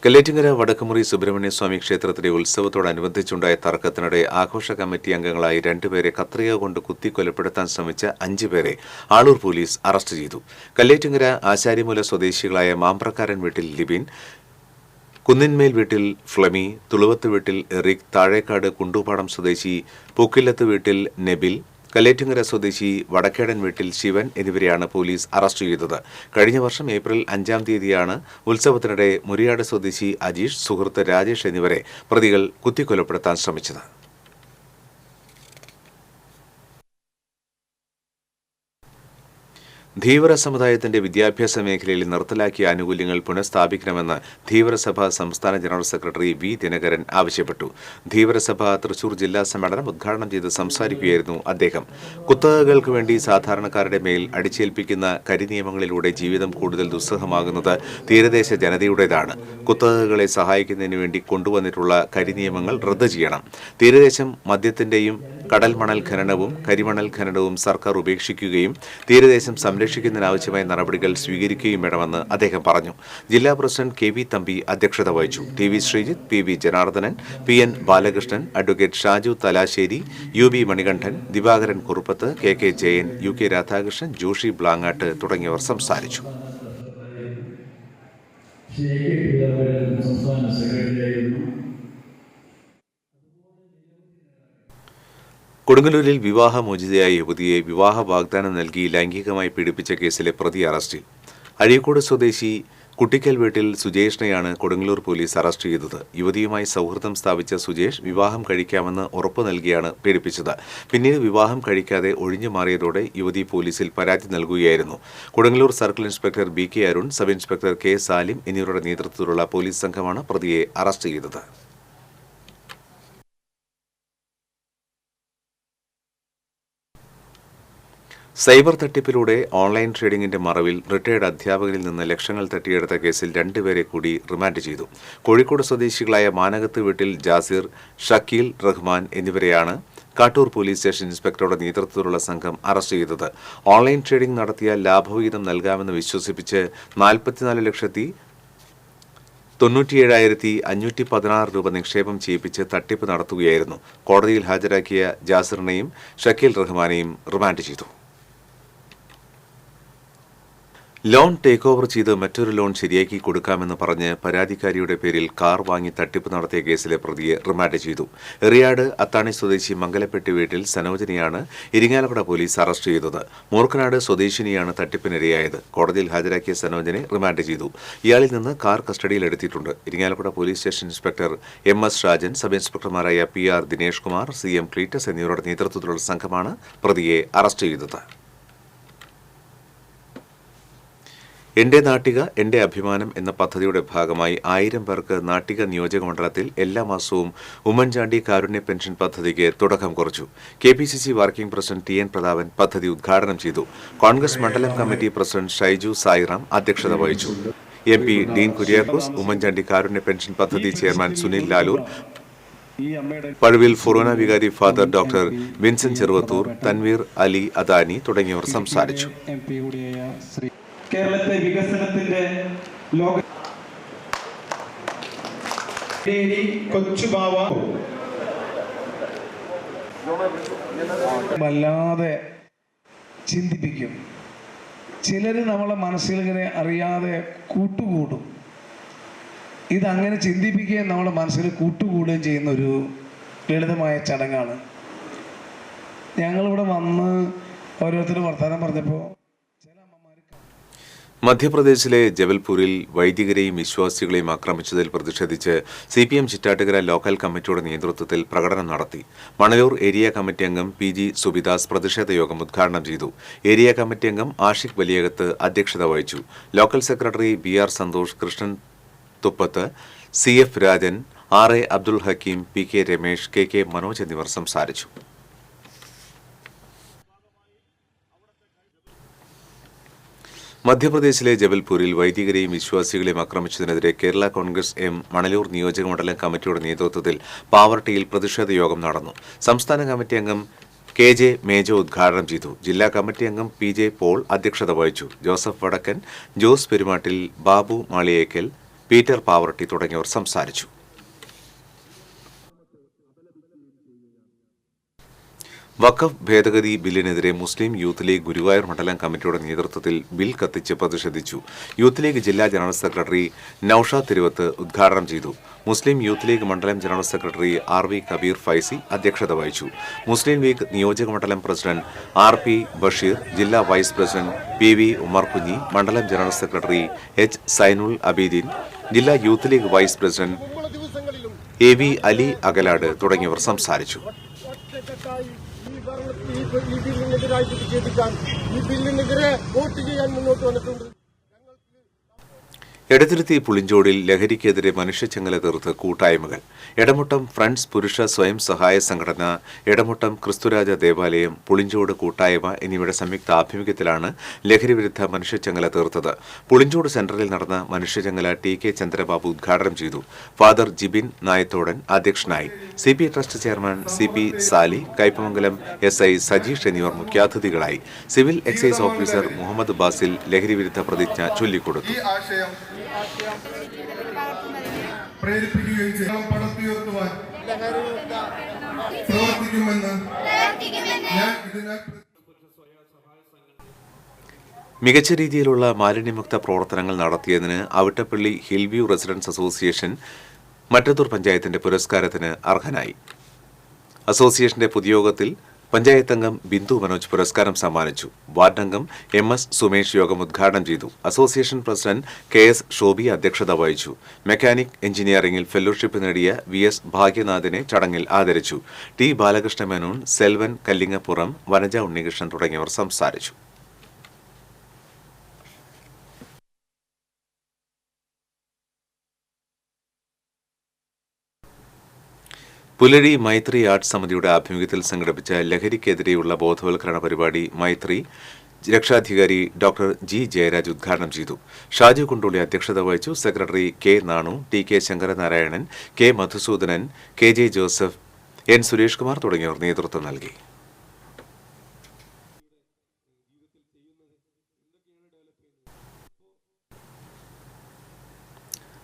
A: കല്ലേറ്റിങ്ങര വടക്കുമുറി സുബ്രഹ്മണ്യസ്വാമി ക്ഷേത്രത്തിലെ ഉത്സവത്തോടനുബന്ധിച്ചുണ്ടായ തർക്കത്തിനിടെ ആഘോഷ കമ്മിറ്റി അംഗങ്ങളായി 2 പേരെ കത്രിക കൊണ്ട് കുത്തിക്കൊലപ്പെടുത്താൻ ശ്രമിച്ച 5 പേരെ ആളൂർ പോലീസ് അറസ്റ്റ് ചെയ്തു. കല്ലേറ്റിങ്ങര ആശാരിമൂല സ്വദേശികളായ മാമ്പ്രക്കാരൻ വീട്ടിൽ ലിബിൻ, കുന്നിന്മേൽ വീട്ടിൽ ഫ്ലമി, തുളുവത്ത് വീട്ടിൽ എറിക്, താഴേക്കാട് കുണ്ടുപാടം സ്വദേശി പൂക്കില്ലത്ത് വീട്ടിൽ നെബിൽ, കല്ലേറ്റുങ്ങര സ്വദേശി വടക്കേടൻ വീട്ടിൽ ശിവൻ എന്നിവരെയാണ് പോലീസ് അറസ്റ്റ് ചെയ്തത്. കഴിഞ്ഞ വർഷം ഏപ്രിൽ 5-ാം തീയതിയാണ് ഉത്സവത്തിനിടെ മുരിയാട് സ്വദേശി അജീഷ്, സുഹൃത്ത് രാജേഷ് എന്നിവരെ പ്രതികൾ കുത്തിക്കൊലപ്പെടുത്താൻ ശ്രമിച്ചത്. ധീവര സമുദായത്തിന്റെ വിദ്യാഭ്യാസ മേഖലയിൽ നിർത്തലാക്കിയ ആനുകൂല്യങ്ങൾ പുനഃസ്ഥാപിക്കണമെന്ന് ധീവരസഭ സംസ്ഥാന ജനറൽ സെക്രട്ടറി വി ദിനകരൻ ആവശ്യപ്പെട്ടു. ധീവരസഭ തൃശൂർ ജില്ലാ സമ്മേളനം ഉദ്ഘാടനം ചെയ്ത് സംസാരിക്കുകയായിരുന്നു അദ്ദേഹം. കുത്തകകൾക്ക് വേണ്ടി സാധാരണക്കാരുടെ മേൽ അടിച്ചേൽപ്പിക്കുന്ന കരിനിയമങ്ങളിലൂടെ ജീവിതം കൂടുതൽ ദുസ്സഹമാകുന്നത് തീരദേശ ജനതയുടേതാണ്. കുത്തകകളെ സഹായിക്കുന്നതിന് വേണ്ടി കൊണ്ടുവന്നിട്ടുള്ള കരിനിയമങ്ങൾ റദ്ദ് ചെയ്യണം. തീരദേശം മദ്യത്തിന്റെയും കടൽ മണൽ ഖനനവും കരിമണൽ ഖനനവും സർക്കാർ ഉപേക്ഷിക്കുകയും തീരദേശം സംരക്ഷിക്കുന്നതിനാവശ്യമായ നടപടികൾ സ്വീകരിക്കുകയും വേണമെന്ന് അദ്ദേഹം പറഞ്ഞു. ജില്ലാ പ്രസിഡന്റ് കെ വി തമ്പി അധ്യക്ഷത വഹിച്ചു. T V Sreejith, P V Janardhanan, P N Balakrishnan, advocate Shaju Thalassery, U B Manikandan, Divakaran Kuruppath, K K Jayan, U K Radhakrishnan, Joshi Blangad തുടങ്ങിയവർ സംസാരിച്ചു. കൊടുങ്ങല്ലൂരിൽ വിവാഹമോചിതയായ യുവതിയെ വിവാഹ വാഗ്ദാനം നൽകി ലൈംഗികമായി പീഡിപ്പിച്ച കേസിലെ പ്രതി അറസ്റ്റിൽ. അഴീക്കോട് സ്വദേശി കുട്ടിക്കൽ വീട്ടിൽ സുജേഷിനെയാണ് കൊടുങ്ങല്ലൂർ പോലീസ് അറസ്റ്റ് ചെയ്തത്. യുവതിയുമായി സൗഹൃദം സ്ഥാപിച്ച സുജേഷ് വിവാഹം കഴിക്കാമെന്ന് ഉറപ്പു നൽകിയാണ് പീഡിപ്പിച്ചത്. പിന്നീട് വിവാഹം കഴിക്കാതെ ഒഴിഞ്ഞു മാറിയതോടെ യുവതി പോലീസിൽ പരാതി നൽകുകയായിരുന്നു. Kodungallur circle inspector B K Arun, sub inspector K Salim എന്നിവരുടെ നേതൃത്വത്തിലുള്ള പോലീസ് സംഘമാണ് പ്രതിയെ അറസ്റ്റ് ചെയ്തത്. സൈബർ തട്ടിപ്പിലൂടെ ഓൺലൈൻ ട്രേഡിംഗിന്റെ മറവിൽ റിട്ടയർഡ് അധ്യാപകരിൽ നിന്ന് ലക്ഷങ്ങൾ തട്ടിയെടുത്ത കേസിൽ 2 പേരെ കൂടി റിമാൻഡ് ചെയ്തു. കോഴിക്കോട് സ്വദേശികളായ മാനകത്ത് വീട്ടിൽ ജാസിർ, ഷക്കീൽ റഹ്മാൻ എന്നിവരെയാണ് കാട്ടൂർ പോലീസ് സ്റ്റേഷൻ ഇൻസ്പെക്ടറുടെ നേതൃത്വത്തിലുള്ള സംഘം അറസ്റ്റ് ചെയ്തത്. ഓൺലൈൻ ട്രേഡിംഗ് നടത്തിയ ലാഭവിഹിതം നൽകാമെന്ന് വിശ്വസിപ്പിച്ച് 44,97,516 രൂപ നിക്ഷേപം ചെയ്യിപ്പിച്ച് തട്ടിപ്പ് നടത്തുകയായിരുന്നു. കോടതിയിൽ ഹാജരാക്കിയ ജാസിറിനെയും ഷക്കീൽ റഹ്മാനെയും റിമാൻഡ് ചെയ്തു. ലോൺ ടേക്ക് ഓവർ ചെയ്ത് മറ്റൊരു ലോൺ ശരിയാക്കി കൊടുക്കാമെന്ന് പറഞ്ഞ് പരാതിക്കാരിയുടെ പേരിൽ കാർ വാങ്ങി തട്ടിപ്പ് നടത്തിയ കേസിലെ പ്രതിയെ റിമാൻഡ് ചെയ്തു. എറിയാട് അത്താണി സ്വദേശി മംഗലപ്പെട്ടി വീട്ടിൽ സനോജിനെയാണ് ഇരിങ്ങാലക്കുട പോലീസ് അറസ്റ്റ് ചെയ്തത്. മൂർക്കനാട് സ്വദേശിനിയാണ് തട്ടിപ്പിനിരയായത്. കോടതിയിൽ ഹാജരാക്കിയ സനോജിനെ റിമാൻഡ് ചെയ്തു. ഇയാളിൽ നിന്ന് കാർ കസ്റ്റഡിയിലെടുത്തിട്ടുണ്ട്. Irinjalakuda police station inspector MS Rajan, sub ഇൻസ്പെക്ടർമാരായ PR ദിനേഷ് കുമാർ, CM ക്ലീറ്റസ് എന്നിവരുടെ നേതൃത്വത്തിലുള്ള സംഘമാണ് പ്രതിയെ അറസ്റ്റ് ചെയ്തത്. എന്റെ നാട്ടിക എന്റെ അഭിമാനം എന്ന പദ്ധതിയുടെ ഭാഗമായി 1000 പേർക്ക് നാട്ടിക നിയോജകമണ്ഡലത്തിൽ എല്ലാ മാസവും ഉമ്മൻചാണ്ടി കാരുണ്യ പെൻഷൻ പദ്ധതിക്ക് തുടക്കം കുറിച്ചു. KPCC working president TN Prathapan പദ്ധതി ഉദ്ഘാടനം ചെയ്തു. കോൺഗ്രസ് മണ്ഡലം കമ്മിറ്റി പ്രസിഡന്റ് ഷൈജു സായിറാം അധ്യക്ഷത വഹിച്ചു. MP ഡീൻ കുര്യാക്കോസ്, ഉമ്മൻചാണ്ടി കാരുണ്യ പെൻഷൻ പദ്ധതി ചെയർമാൻ സുനിൽ ലാലൂർ, പഴുവിൽ ഫൊറോന വികാരി father doctor Vincent Cheruvathur, Tanveer Ali Adani തുടങ്ങിയവർ സംസാരിച്ചു.
E: കേരളത്തെ വികസനത്തിന്റെ ലോക കൊച്ചുബാവ വല്ലാതെ ചിന്തിപ്പിക്കും. ചിലര് നമ്മളെ മനസ്സിലിങ്ങനെ അറിയാതെ കൂട്ടുകൂടും. ഇതങ്ങനെ ചിന്തിപ്പിക്കുകയും നമ്മളെ മനസ്സിൽ കൂട്ടുകൂടുകയും ചെയ്യുന്ന ഒരു ലളിതമായ ചടങ്ങാണ്. ഞങ്ങളിവിടെ വന്ന് ഓരോരുത്തരും വർത്തമാനം പറഞ്ഞപ്പോൾ
A: മധ്യപ്രദേശിലെ ജബൽപൂരിൽ വൈദികരെയും വിശ്വാസികളെയും ആക്രമിച്ചതിൽ പ്രതിഷേധിച്ച് CPM ചിറ്റാട്ടുകര ലോക്കൽ കമ്മിറ്റിയുടെ നേതൃത്വത്തിൽ പ്രകടനം നടത്തി. മണലൂർ ഏരിയ കമ്മിറ്റി അംഗം PG സുബിദാസ് പ്രതിഷേധ യോഗം ഉദ്ഘാടനം ചെയ്തു. ഏരിയ കമ്മിറ്റി അംഗം ആഷിഖ് വലിയകത്ത് അധ്യക്ഷത വഹിച്ചു. Local secretary BR Santhosh, Krishnan Thuppath, CF Rajan, RA Abdul Hakeem, PK Ramesh, KK Manoj എന്നിവർ സംസാരിച്ചു. മധ്യപ്രദേശിലെ ജബൽപൂരിൽ വൈദികരെയും വിശ്വാസികളെയും ആക്രമിച്ചതിനെതിരെ കേരള കോൺഗ്രസ് M മണലൂർ നിയോജകമണ്ഡലം കമ്മിറ്റിയുടെ നേതൃത്വത്തിൽ പാവർട്ടിയിൽ പ്രതിഷേധ യോഗം നടന്നു. സംസ്ഥാന കമ്മിറ്റി അംഗം KJ മേജോ ഉദ്ഘാടനം ചെയ്തു. ജില്ലാ കമ്മിറ്റി അംഗം PJ പോൾ അധ്യക്ഷത വഹിച്ചു. ജോസഫ് വടക്കൻ, ജോസ് പെരുമാട്ടിൽ, ബാബു മാളിയേക്കൽ, പീറ്റർ പാവറട്ടി തുടങ്ങിയവർ സംസാരിച്ചു. വഖഫ് ഭേദഗതി ബില്ലിനെതിരെ മുസ്ലിം യൂത്ത് ലീഗ് ഗുരുവായൂർ മണ്ഡലം കമ്മിറ്റിയുടെ നേതൃത്വത്തിൽ ബിൽ കത്തിച്ച് പ്രതിഷേധിച്ചു. യൂത്ത് ലീഗ് ജില്ലാ ജനറൽ സെക്രട്ടറി നൌഷാദ് തിരുവത്ത് ഉദ്ഘാടനം ചെയ്തു. മുസ്ലിം യൂത്ത് ലീഗ് മണ്ഡലം general secretary RV Kabeer Faizy അധ്യക്ഷത വഹിച്ചു. മുസ്ലിം ലീഗ് നിയോജക മണ്ഡലം പ്രസിഡന്റ് RP ബഷീർ, ജില്ലാ vice president PV Umar Kunhi, മണ്ഡലം general secretary H Zainul Abideen, ജില്ലാ youth league vice president AV Ali Akalad തുടങ്ങിയവർ സംസാരിച്ചു.
F: ഈ ബില്ലിനെതിരായി പ്രതിഷേധിക്കാൻ, ഈ ബില്ലിനെതിരെ വോട്ട് ചെയ്യാൻ മുന്നോട്ട് വന്നിട്ടുണ്ട്.
A: എടത്തിരുത്തി പുളിഞ്ചോടിൽ ലഹരിക്കെതിരെ മനുഷ്യച്ചങ്ങല തീർത്ത് കൂട്ടായ്മകൾ. എടമുട്ടം ഫ്രണ്ട്സ് പുരുഷ സ്വയം സഹായ സംഘടന, എടമുട്ടം ക്രിസ്തുരാജ ദേവാലയം, പുളിഞ്ചോട് കൂട്ടായ്മ എന്നിവയുടെ സംയുക്ത ആഭിമുഖ്യത്തിലാണ് ലഹരിവിരുദ്ധ മനുഷ്യച്ചങ്ങല തീർത്തത്. പുളിഞ്ചോട് സെന്ററിൽ നടന്ന മനുഷ്യച്ചങ്ങല TK ചന്ദ്രബാബു ഉദ്ഘാടനം ചെയ്തു. ഫാദർ ജിബിൻ നായത്തോടൻ അധ്യക്ഷനായി. CP trust chairman CP Sali, Kaipamangalam SI Sajeesh എന്നിവർ മുഖ്യാതിഥികളായി. Civil excise officer Muhammad Basil ലഹരിവിരുദ്ധ പ്രതിജ്ഞ ചൊല്ലിക്കൊടുത്തു.
G: പ്രേരിപ്പിക്കുകയും ചെയ്യണം, പടുത്തുയർത്തുവാൻ പ്രവർത്തിക്കുമെന്ന് ഞാൻ ഇതിനാൽ
A: മികച്ച രീതിയിലുള്ള മാലിന്യമുക്ത പ്രവർത്തനങ്ങൾ നടത്തിയതിന് Avittappilly Hillview residence association Mattathur പഞ്ചായത്തിന്റെ പുരസ്കാരത്തിന് അർഹനായി. അസോസിയേഷന്റെ പൊതുയോഗത്തിൽ പഞ്ചായത്ത് അംഗം ബിന്ദു മനോജ് പുരസ്കാരം സമ്മാനിച്ചു. വാർഡംഗം MS സുമേഷ് യോഗം ഉദ്ഘാടനം ചെയ്തു. അസോസിയേഷൻ പ്രസിഡന്റ് KS ഷോബി അധ്യക്ഷത വഹിച്ചു. മെക്കാനിക് എഞ്ചിനീയറിംഗിൽ ഫെലോഷിപ്പ് നേടിയ VS ഭാഗ്യനാഥിനെ ചടങ്ങിൽ ആദരിച്ചു. T ബാലകൃഷ്ണ മേനോൻ, സെൽവൻ കല്ലിങ്ങപ്പുറം, വനജ ഉണ്ണികൃഷ്ണൻ തുടങ്ങിയവർ സംസാരിച്ചു. പുലരി മൈത്രി ആർട്സ് സമിതിയുടെ ആഭിമുഖ്യത്തിൽ സംഘടിപ്പിച്ച ലഹരിക്കെതിരെയുള്ള ബോധവൽക്കരണ പരിപാടി മൈത്രി രക്ഷാധികാരി ഡോക്ടർ G ജയരാജ് ഉദ്ഘാടനം ചെയ്തു. ഷാജു കുണ്ടോളി അധ്യക്ഷത വഹിച്ചു. Secretary K Nanu, TK Sankaranarayanan, K Madhusoodanan, KJ Joseph, N Suresh Kumar തുടങ്ങിയവർ നേതൃത്വം നൽകി.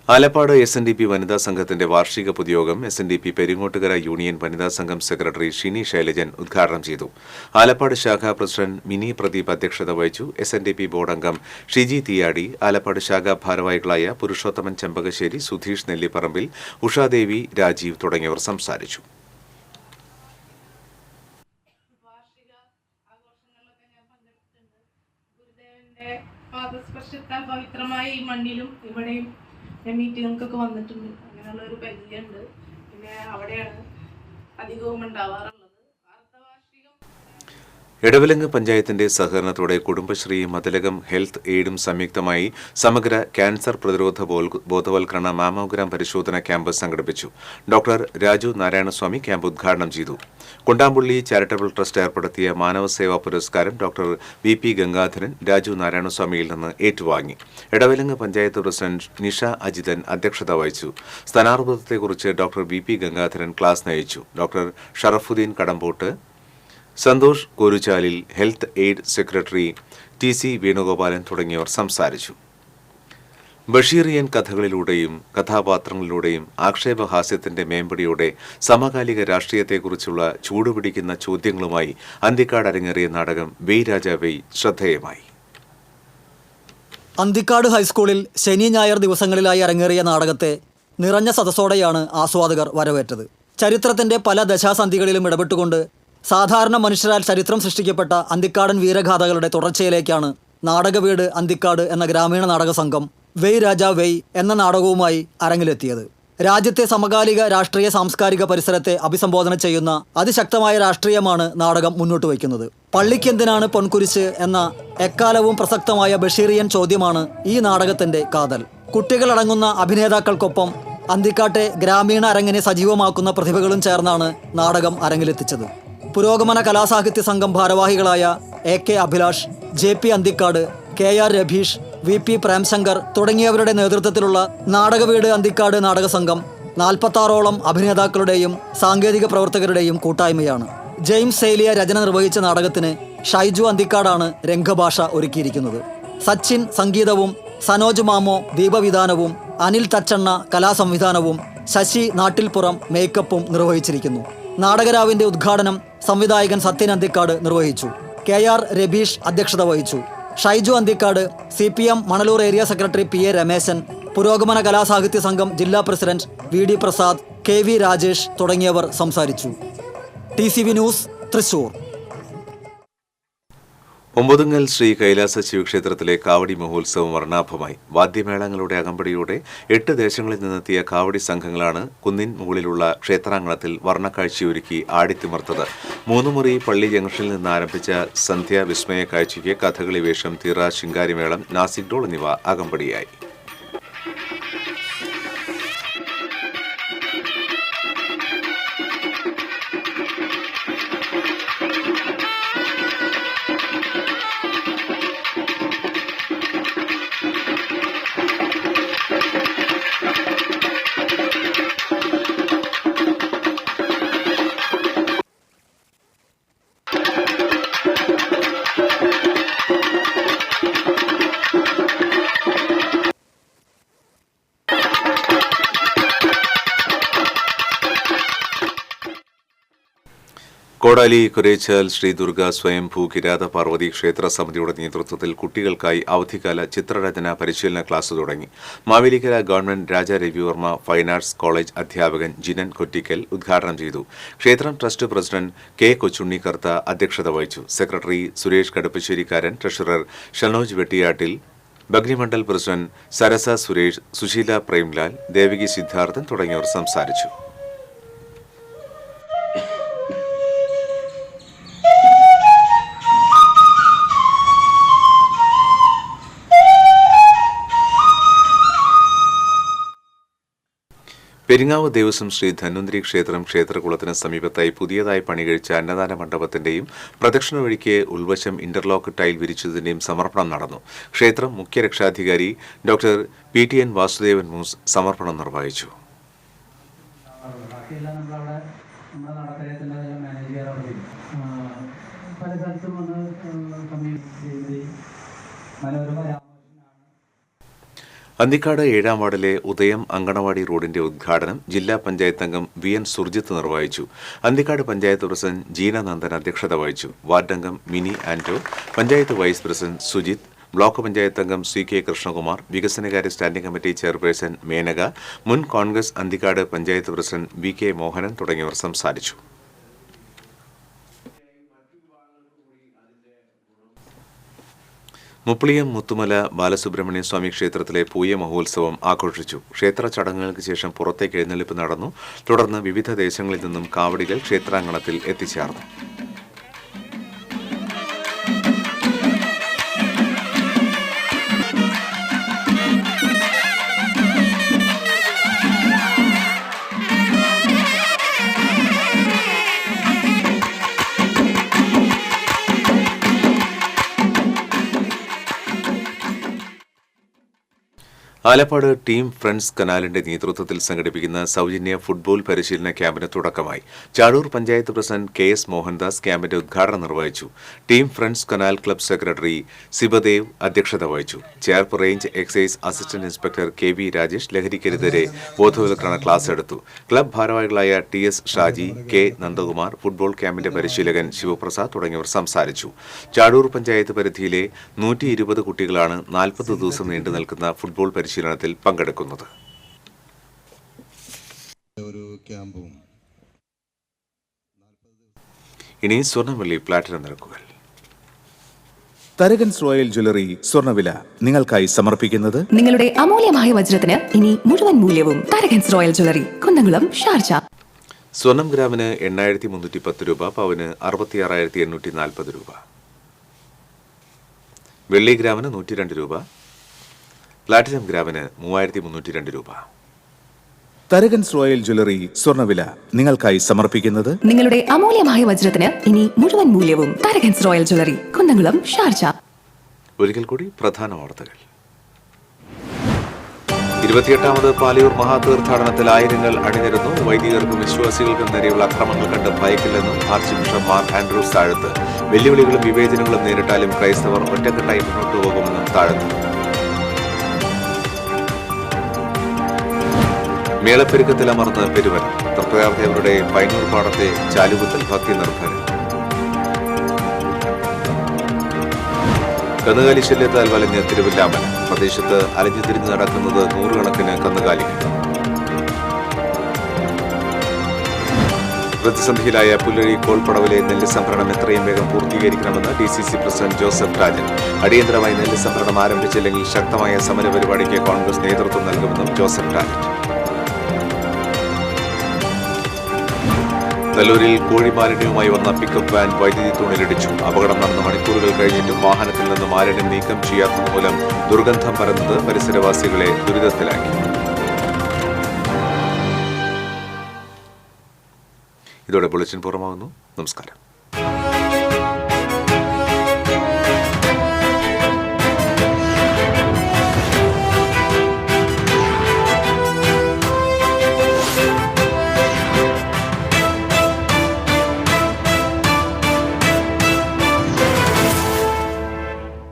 A: ആലപ്പാട് SNDP വനിതാ സംഘത്തിന്റെ വാർഷിക പൊതുയോഗം SNDP പെരിങ്ങോട്ടുകര യൂണിയൻ വനിതാ സംഘം സെക്രട്ടറി ഷിനി ശൈലജൻ ഉദ്ഘാടനം ചെയ്തു. ആലപ്പാട് ശാഖാ പ്രസിഡന്റ് മിനി പ്രദീപ് അധ്യക്ഷത വഹിച്ചു. SNDP ബോർഡ് അംഗം ഷിജി തീയാടി, ആലപ്പാട് ശാഖാ ഭാരവാഹികളായ പുരുഷോത്തമൻ ചെമ്പകശ്ശേരി, സുധീഷ് നെല്ലിപ്പറമ്പിൽ, ഉഷാദേവി, രാജീവ് തുടങ്ങിയവർ സംസാരിച്ചു.
H: പാദസ്പർശത്താൽ പവിത്രമായ ഈ മണ്ണിലും ഇവിടെയും മീറ്റിങ്ങൾക്കൊക്കെ വന്നിട്ടുണ്ട്. അങ്ങനെയുള്ള ഒരു പരിചയമുണ്ട്. പിന്നെ അവിടെയാണ് അധികവും ഉണ്ടാവാറുള്ളത്.
A: എടവിലങ്ങ് പഞ്ചായത്തിന്റെ സഹകരണത്തോടെ കുടുംബശ്രീ, മതിലകം ഹെൽത്ത് എയ്ഡും സംയുക്തമായി സമഗ്ര ക്യാൻസർ പ്രതിരോധ ബോധവൽക്കരണ മാമോഗ്രാം പരിശോധന ക്യാമ്പ് സംഘടിപ്പിച്ചു. ഡോക്ടർ രാജു നാരായണസ്വാമി ക്യാമ്പ് ഉദ്ഘാടനം ചെയ്തു. കൊണ്ടാമ്പുള്ളി ചാരിറ്റബിൾ ട്രസ്റ്റ് ഏർപ്പെടുത്തിയ മാനവസേവാ പുരസ്കാരം ഡോക്ടർ VP ഗംഗാധരൻ രാജു നാരായണസ്വാമിയിൽ നിന്ന് ഏറ്റുവാങ്ങി. എടവിലങ്ങ് പഞ്ചായത്ത് പ്രസിഡന്റ് നിഷ അജിതൻ അധ്യക്ഷത വഹിച്ചു. സ്ഥാനാർബുദത്തെക്കുറിച്ച് ഡോക്ടർ VP ഗംഗാധരൻ ക്ലാസ് നയിച്ചു. Doctor Sharafuddin Kadampott, Santhosh Koruchalil, health aid secretary TC Venugopalan തുടങ്ങിയവർ സംസാരിച്ചു. ബഷീറിയൻ കഥകളിലൂടെയും കഥാപാത്രങ്ങളിലൂടെയും ആക്ഷേപഹാസ്യത്തിന്റെ മേമ്പടിയോടെ സമകാലിക രാഷ്ട്രീയത്തെക്കുറിച്ചുള്ള ചൂടുപിടിക്കുന്ന ചോദ്യങ്ങളുമായി അന്തിക്കാട് അരങ്ങേറിയ നാടകം വെയ് രാജ വെയ് ശ്രദ്ധേയമായി.
I: അന്തിക്കാട് ഹൈസ്കൂളിൽ ശനി ഞായർ ദിവസങ്ങളിലായി അരങ്ങേറിയ നാടകത്തെ നിറഞ്ഞ സദസ്സോടെയാണ് ആസ്വാദകർ വരവേറ്റത്. ചരിത്രത്തിന്റെ പല ദശാസന്ധികളിലും ഇടപെട്ടുകൊണ്ട് സാധാരണ മനുഷ്യരാൽ ചരിത്രം സൃഷ്ടിക്കപ്പെട്ട അന്തിക്കാടൻ വീരഗാഥകളുടെ തുടർച്ചയിലേക്കാണ് നാടകവീട് അന്തിക്കാട് എന്ന ഗ്രാമീണ നാടക സംഘം വെയ് രാജ വെയ് എന്ന നാടകവുമായി അരങ്ങിലെത്തിയത്. രാജ്യത്തെ സമകാലിക രാഷ്ട്രീയ സാംസ്കാരിക പരിസരത്തെ അഭിസംബോധന ചെയ്യുന്ന അതിശക്തമായ രാഷ്ട്രീയമാണ് നാടകം മുന്നോട്ട് വയ്ക്കുന്നത്. പള്ളിക്കെന്തിനാണ് പൊൻകുരിശ് എന്ന എക്കാലവും പ്രസക്തമായ ബഷീറിയൻ ചോദ്യമാണ് ഈ നാടകത്തിന്റെ കാതൽ. കുട്ടികളടങ്ങുന്ന അഭിനേതാക്കൾക്കൊപ്പം അന്തിക്കാട്ടെ ഗ്രാമീണ അരങ്ങിനെ സജീവമാക്കുന്ന പ്രതിഭകളും ചേർന്നാണ് നാടകം അരങ്ങിലെത്തിച്ചത്. പുരോഗമന കലാസാഹിത്യ സംഘം ഭാരവാഹികളായ AK Abhilash, JP Anthikad, KR രഭീഷ്, VP Premshankar തുടങ്ങിയവരുടെ നേതൃത്വത്തിലുള്ള നാടകവീട് അന്തിക്കാട് നാടക സംഘം 46ഓളം അഭിനേതാക്കളുടെയും സാങ്കേതിക പ്രവർത്തകരുടെയും കൂട്ടായ്മയാണ്. ജെയിംസ് സേലിയ രചന നിർവഹിച്ച നാടകത്തിന് ഷൈജു അന്തിക്കാടാണ് രംഗഭാഷ ഒരുക്കിയിരിക്കുന്നത്. സച്ചിൻ സംഗീതവും സനോജ് മാമോ ദീപവിധാനവും അനിൽ തച്ചണ്ണ കലാസംവിധാനവും ശശി നാട്ടിൽപ്പുറം മേക്കപ്പും നിർവഹിച്ചിരിക്കുന്നു. നാടകരാവിന്റെ ഉദ്ഘാടനം സംവിധായകൻ സത്യൻ അന്തിക്കാട് നിർവഹിച്ചു. KR രബീഷ് അധ്യക്ഷത വഹിച്ചു. Shaiju Anthikad, CPM Manalur area secretary PA Rameshan, പുരോഗമന കലാസാഹിത്യ സംഘം ജില്ലാ president VD Prasad, KV Rajesh തുടങ്ങിയവർ സംസാരിച്ചു. TCV news, Thrissur.
A: ഒമ്പതുങ്ങൽ ശ്രീ കൈലാസ ശിവക്ഷേത്രത്തിലെ കാവടി മഹോത്സവം വർണ്ണാഭമായി. വാദ്യമേളങ്ങളുടെ അകമ്പടിയോടെ 8 ദേശങ്ങളിൽ നിന്നെത്തിയ കാവടി സംഘങ്ങളാണ് കുന്നിൻ മുകളിലുള്ള ക്ഷേത്രാങ്കണത്തിൽ വർണ്ണക്കാഴ്ചയൊരുക്കി ആടിത്തിമർത്തത്. 3 മുറി പള്ളി ജംഗ്ഷനിൽ നിന്ന് ആരംഭിച്ച സന്ധ്യാ വിസ്മയ കാഴ്ചയ്ക്ക് കഥകളി വേഷം, തിറ, ശിങ്കാരിമേളം, നാസിക് ഡോൾ എന്നിവ അകമ്പടിയായി. കോടാലി കുരേച്ചാൽ ശ്രീ ദുർഗ സ്വയംഭൂ കിരാത പാർവതി ക്ഷേത്ര സമിതിയുടെ നേതൃത്വത്തിൽ കുട്ടികൾക്കായി അവധിക്കാല ചിത്രരചന പരിശീലന ക്ലാസ് തുടങ്ങി. മാവേലിക്കര ഗവൺമെന്റ് രാജ രവിവർമ്മ ഫൈൻ ആർട്സ് കോളേജ് അധ്യാപകൻ ജിനൻ കൊറ്റിക്കൽ ഉദ്ഘാടനം ചെയ്തു. ക്ഷേത്രം ട്രസ്റ്റ് പ്രസിഡന്റ് K കൊച്ചുണ്ണിക്കർത്ത അധ്യക്ഷത വഹിച്ചു. സെക്രട്ടറി സുരേഷ് കടുപ്പശ്ശേരിക്കാരൻ, ട്രഷറർ ഷനോജ് വെട്ടിയാട്ടിൽ, ഭഗ്നിമണ്ഡൽ പ്രസിഡന്റ് സരസ സുരേഷ്, സുശീല പ്രേംലാൽ, ദേവകി സിദ്ധാർത്ഥൻ തുടങ്ങിയവർ സംസാരിച്ചു. പെരിങ്ങാവ് ദേവസ്വം ശ്രീ ധന്വന്തരി ക്ഷേത്രം ക്ഷേത്രകുളത്തിന് സമീപത്തായി പുതിയതായി പണികഴിച്ച അന്നദാന മണ്ഡപത്തിന്റെയും പ്രദക്ഷിണ വഴിക്ക് ഉൾവശം ഇന്റർലോക്ക് ടൈൽ വിരിച്ചതിന്റെയും സമർപ്പണം നടന്നു. ക്ഷേത്രം മുഖ്യ രക്ഷാധികാരി ഡോക്ടർ PTN വാസുദേവൻ മൂസ് സമർപ്പണം നിർവഹിച്ചു. അന്തിക്കാട് 7-ാം വാർഡിലെ ഉദയം അങ്കണവാടി റോഡിന്റെ ഉദ്ഘാടനം ജില്ലാ പഞ്ചായത്ത് അംഗം VN സുർജിത്ത് നിർവഹിച്ചു. അന്തിക്കാട് പഞ്ചായത്ത് പ്രസിഡന്റ് ജീന നന്ദൻ അധ്യക്ഷത വഹിച്ചു. വാർഡംഗം Mini Anto, panchayat vice president Sujith, block panchayat അംഗം CK കൃഷ്ണകുമാർ, വികസനകാര്യ സ്റ്റാൻഡിംഗ് കമ്മിറ്റി ചെയർപേഴ്സൺ മേനക, മുൻ കോൺഗ്രസ് അന്തിക്കാട് പഞ്ചായത്ത് പ്രസിഡന്റ് VK മോഹനൻ തുടങ്ങിയവർ സംസാരിച്ചു. മുപ്ലിയം മുത്തുമല ബാലസുബ്രഹ്മണ്യ സ്വാമി ക്ഷേത്രത്തിലെ പൂയ മഹോത്സവം ആഘോഷിച്ചു. ക്ഷേത്ര ചടങ്ങുകൾക്ക് ശേഷം പുറത്തേക്ക് എഴുന്നള്ളിപ്പ് നടന്നു. തുടർന്ന് വിവിധ ദേശങ്ങളിൽ നിന്നും കാവടികൾ ക്ഷേത്രാങ്കണത്തിൽ എത്തിച്ചേർന്നു. ആലപ്പാട് ടീം ഫ്രണ്ട്സ് കനാലിന്റെ നേതൃത്വത്തിൽ സംഘടിപ്പിക്കുന്ന സൗജന്യ ഫുട്ബോൾ പരിശീലന ക്യാമ്പിന് തുടക്കമായി. ചാടൂർ പഞ്ചായത്ത് പ്രസിഡന്റ് KS മോഹൻദാസ് ക്യാമ്പിന്റെ ഉദ്ഘാടനം നിർവഹിച്ചു. Team friends canal club secretary Sibadev അധ്യക്ഷത വഹിച്ചു. Cherpu range excise assistant inspector KV Rajesh ലഹരിക്കെതിരെ ബോധവൽക്കരണ ക്ലാസ് എടുത്തു. ക്ലബ് ഭാരവാഹികളായ TS Shaji, K Nandakumar, football ക്യാമ്പിന്റെ പരിശീലകൻ ശിവപ്രസാദ് തുടങ്ങിയവർ സംസാരിച്ചു. ചാടൂർ പഞ്ചായത്ത് പരിധിയിലെ 120 കുട്ടികളാണ് 40 ദിവസം നീണ്ടു നിൽക്കുന്ന ഫുട്ബോൾ പരിശീലനത്തിൽ പങ്കെടുക്കുന്നത്. ഇനി സ്വർണ്ണവെള്ളി പ്ലാറ്റിനം നിരക്കുകൾ.
J: തരകൻസ് റോയൽ ജ്വല്ലറി സ്വർണ്ണവില നിങ്ങൾക്കായി സമർപ്പിക്കുന്നത്
K: നിങ്ങളുടെ അമൂല്യമായ വജ്രത്തിന് ഇനി മുഴുവൻ മൂല്യവും Tharakans royal jewellery, Kunnamkulam, Sharjah.
A: സ്വർണം ഗ്രാമിന് 8,310 രൂപ, പവന് 66,840 രൂപ. വെള്ളി ഗ്രാമിന് 102 രൂപ, പ്ലാറ്റിനം ഗ്രാമിന് 3,302 രൂപ.
J: തരകൻസ് റോയൽ ജ്വല്ലറി സ്വർണ്ണവില നിങ്ങൾക്കായി സമർപ്പിക്കുന്നത്
K: നിങ്ങളുടെ അമൂല്യമായ വജ്രത്തിന് ഇനി മുഴുവൻ മൂല്യവും Tharakans royal jewellery, Kunnamkulam, Sharjah.
A: ഒരിക്കൽ കൂടി പ്രധാന വാർത്തകൾ. 28ാമത് പാലയൂർ മഹാതീർത്ഥാടനത്തിൽ ആയിരങ്ങൾ അണിനിരന്നു. വൈദികർക്കും വിശ്വാസികൾക്കും നേരെയുള്ള അക്രമങ്ങൾ കണ്ട് ഭയക്കില്ലെന്നും ആർച്ച് ബിഷപ്പ് മാർ ആൻഡ്രൂസ് താഴത്ത്. വെല്ലുവിളികളും വിവേചനങ്ങളും നേരിട്ടാലും ക്രൈസ്തവർ ഒറ്റക്കെട്ടായി മുന്നോട്ടു പോകുമെന്നും താഴത്ത്. മേളപ്പെരുക്കത്തിലമർന്ന് പെരുവൻ തൃപ്രയാർദേവരുടെ പൈനൂർ പാടത്തെ ചാലുകുത്തൽ ഭക്തി നിർഭരം. കന്നുകാലി ശല്യത്താൽ വലഞ്ഞ് തിരുവില്ലാമല. പ്രദേശത്ത് അലഞ്ഞു തിരിഞ്ഞു നടക്കുന്നത് നൂറുകണക്കിന് കന്നുകാലികൾ. പ്രതിസന്ധിയിലായ പുല്ലഴി കോൾപ്പടവിലെ നെല്ല് സംഭരണം എത്രയും വേഗം പൂർത്തീകരിക്കണമെന്ന് DCC പ്രസിഡന്റ് ജോസഫ് രാജൻ. അടിയന്തരമായി നെല്ല് സംഭരണം ആരംഭിച്ചില്ലെങ്കിൽ ശക്തമായ സമരപരിപാടിക്ക് കോൺഗ്രസ് നേതൃത്വം നൽകുമെന്നും ജോസഫ് രാജൻ. തല്ലൂരിൽ കോഴിമാലിന്യവുമായി വന്ന പിക്കപ്പ് വാൻ വൈദ്യുതി തൂണിലിടിച്ചു. അപകടം നടന്ന മണിക്കൂറുകൾ കഴിഞ്ഞിട്ടും വാഹനത്തിൽ നിന്ന് മാലിന്യം നീക്കം ചെയ്യാത്തതുമൂലം ദുർഗന്ധം പരന്നത് പരിസരവാസികളെ ദുരിതത്തിലാക്കി. ഇതോടെ ബുള്ളറ്റിൻ പൂർണ്ണമാകുന്നു. നമസ്കാരം.